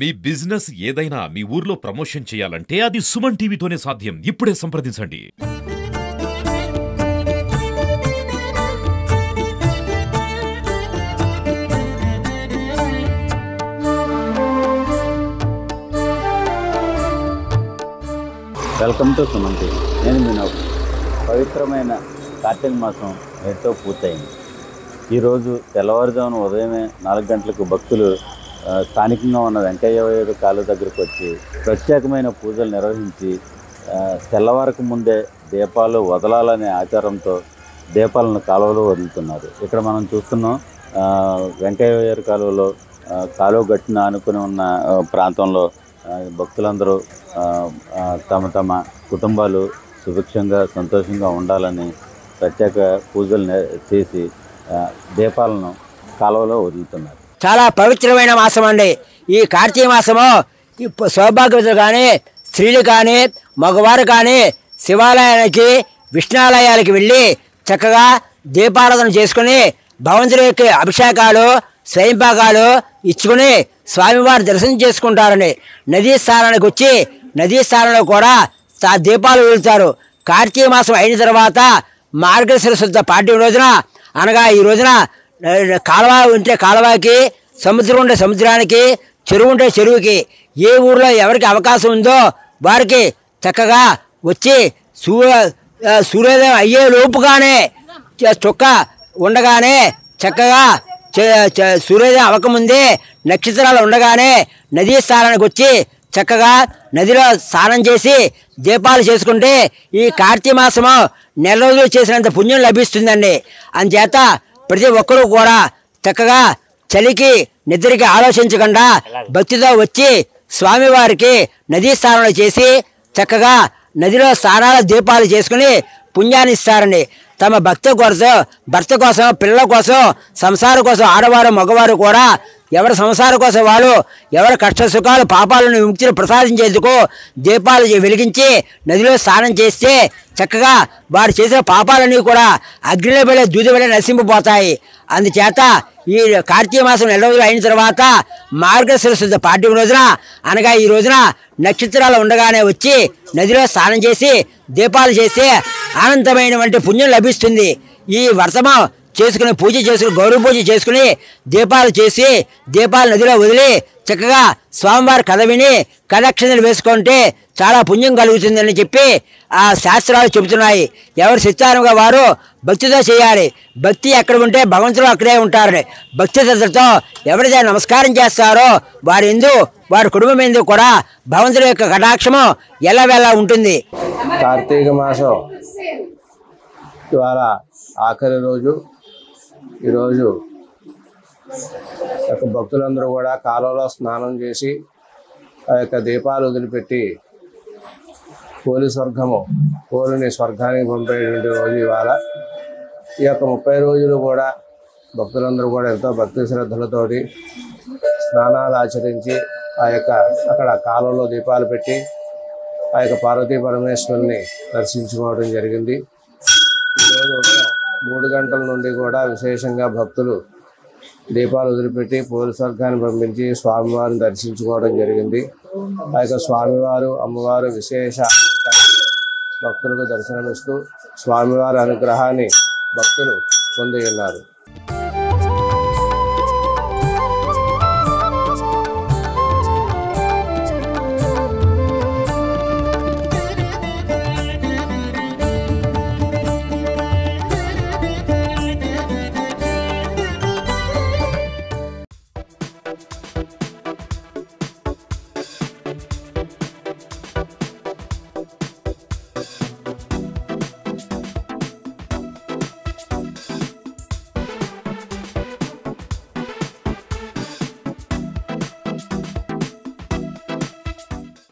మీ business ఏదైనా మీ ఊర్లో promotion చేయాలంటే అది సుమన్ టీవీతోనే సాధ్యం. ఇప్పుడే సంప్రదించండి. Welcome to Suman TV. నేను మీ నవ్వు. పవిత్రమైన కార్తీక మాసం నేటితో పూర్తయింది. ఈరోజు తెల్లవారుజామున ఉదయమే 4 గంటలకు భక్తులు స్థానికంగా ఉన్న వెంకయ్య కాలువ దగ్గరకు వచ్చి ప్రత్యేకమైన పూజలు నిర్వహించి తెల్లవారకు ముందే దీపాలు వదలాలనే ఆచారంతో దీపాలను కాలువలో వదులుతున్నారు. ఇక్కడ మనం చూస్తున్నాం వెంకయ్య కాలువలో కాలువ గట్టున ఆనుకుని ఉన్న ప్రాంతంలో భక్తులందరూ తమ తమ కుటుంబాలు సుభిక్షంగా సంతోషంగా ఉండాలని ప్రత్యేక పూజలు చేసి దీపాలను కాలువలో వదులుతున్నారు. చాలా పవిత్రమైన మాసం అండి. ఈ కార్తీక మాసము సౌభాగ్యవతులు కానీ స్త్రీలు కానీ మగవారు కానీ శివాలయానికి విష్ణాలయాలకి వెళ్ళి చక్కగా దీపారాధన చేసుకుని భగవంతుడి యొక్క అభిషేకాలు స్వయంపాకాలు ఇచ్చుకుని స్వామివారి దర్శనం చేసుకుంటారండి. నదీ స్నానానికి వచ్చి నదీ స్నానంలో కూడా దీపాలు వెళ్తారు. కార్తీక మాసం అయిన తర్వాత మార్గశిర శుద్ధ పాడ్యం రోజున అనగా ఈ రోజున కాలువ ఉంటే కాలువకి సముద్రం ఉంటే సముద్రానికి చెరువు ఉంటే చెరువుకి ఏ ఊర్లో ఎవరికి అవకాశం ఉందో వారికి చక్కగా వచ్చి సూర్యోదయం అయ్యే లోపుగానే చొక్క ఉండగానే చక్కగా సూర్యోదయం అవ్వకముందే నక్షత్రాలు ఉండగానే నదీ స్నానానికి వచ్చి చక్కగా నదిలో స్నానం చేసి దీపాలు చేసుకుంటే ఈ కార్తీక మాసము నెల రోజులు చేసినంత పుణ్యం లభిస్తుందండి. అందుచేత ప్రతి ఒక్కరూ కూడా చక్కగా చలికి నిద్రకి ఆలోచించకుండా భక్తితో వచ్చి స్వామివారికి నదీ స్నానాలు చేసి చక్కగా నదిలో స్నానాల దీపాలు చేసుకుని పుణ్యాన్ని ఇస్తారండి. తమ భర్త కోసం పిల్లల కోసం సంసారం కోసం ఆడవారు మగవారు కూడా ఎవరి సంసారం కోసం వాళ్ళు ఎవరి కష్ట సుఖాలు పాపాలను విముక్తిని ప్రసాదించేందుకు దీపాలు వెలిగించి నదిలో స్నానం చేస్తే చక్కగా వారు చేసిన పాపాలన్నీ కూడా అగ్నిలో వెళ్ళే దూది వెళ్ళే నశించిపోతాయి. అందుచేత ఈ కార్తీక మాసం నెల రోజులు అయిన తర్వాత మార్గశిర శుద్ధ పాడ్యం రోజున అనగా ఈ రోజున నక్షత్రాలు ఉండగానే వచ్చి నదిలో స్నానం చేసి దీపాలు చేస్తే అనంతమైనటువంటి పుణ్యం లభిస్తుంది. ఈ వ్రతము చేసుకుని పూజ చేసుకుని గౌరవ పూజ చేసుకుని దీపాలు చేసి దీపాలు నదిలో వదిలి చక్కగా స్వామివారి కథ విని కథక్షణలు వేసుకుంటే చాలా పుణ్యం కలుగుతుందని చెప్పి ఆ శాస్త్రాలు చెబుతున్నాయి. ఎవరు శిస్తానుగా వారు భక్తితో చేయాలి. భక్తి ఎక్కడ ఉంటే భగవంతుడు అక్కడే ఉంటారని భక్తి శ్రద్ధతో ఎవరైతే నమస్కారం చేస్తారో వారి కుటుంబం ఎందుకు కూడా భగవంతుడి యొక్క కటాక్షము ఎల్లవేళ ఉంటుంది. కార్తీక మాసం ఇవాళ ఆఖరి రోజు. ఈరోజు యొక్క భక్తులందరూ కూడా కాలువలో స్నానం చేసి ఆ యొక్క దీపాలు వదిలిపెట్టి కోలుని స్వర్గానికి పంపేటువంటి రోజు ఇవాళ. ఈ యొక్క 30 రోజులు కూడా భక్తులందరూ కూడా ఎంతో భక్తి శ్రద్ధలతోటి స్నానాలు ఆచరించి అక్కడ కాలువలో దీపాలు పెట్టి ఆ యొక్క పార్వతీ పరమేశ్వరుని దర్శించుకోవడం జరిగింది. ఈరోజు ఉదయం 3 గంటల నుండి కూడా విశేషంగా భక్తులు దీపాలు వదిలిపెట్టి పూల స్వర్గాన్ని పంపించి స్వామివారిని దర్శించుకోవడం జరిగింది. ఆ యొక్క స్వామివారు అమ్మవారు విశేష భక్తులకు దర్శనమిస్తూ స్వామివారి అనుగ్రహాన్ని భక్తులు పొంది ఉన్నారు.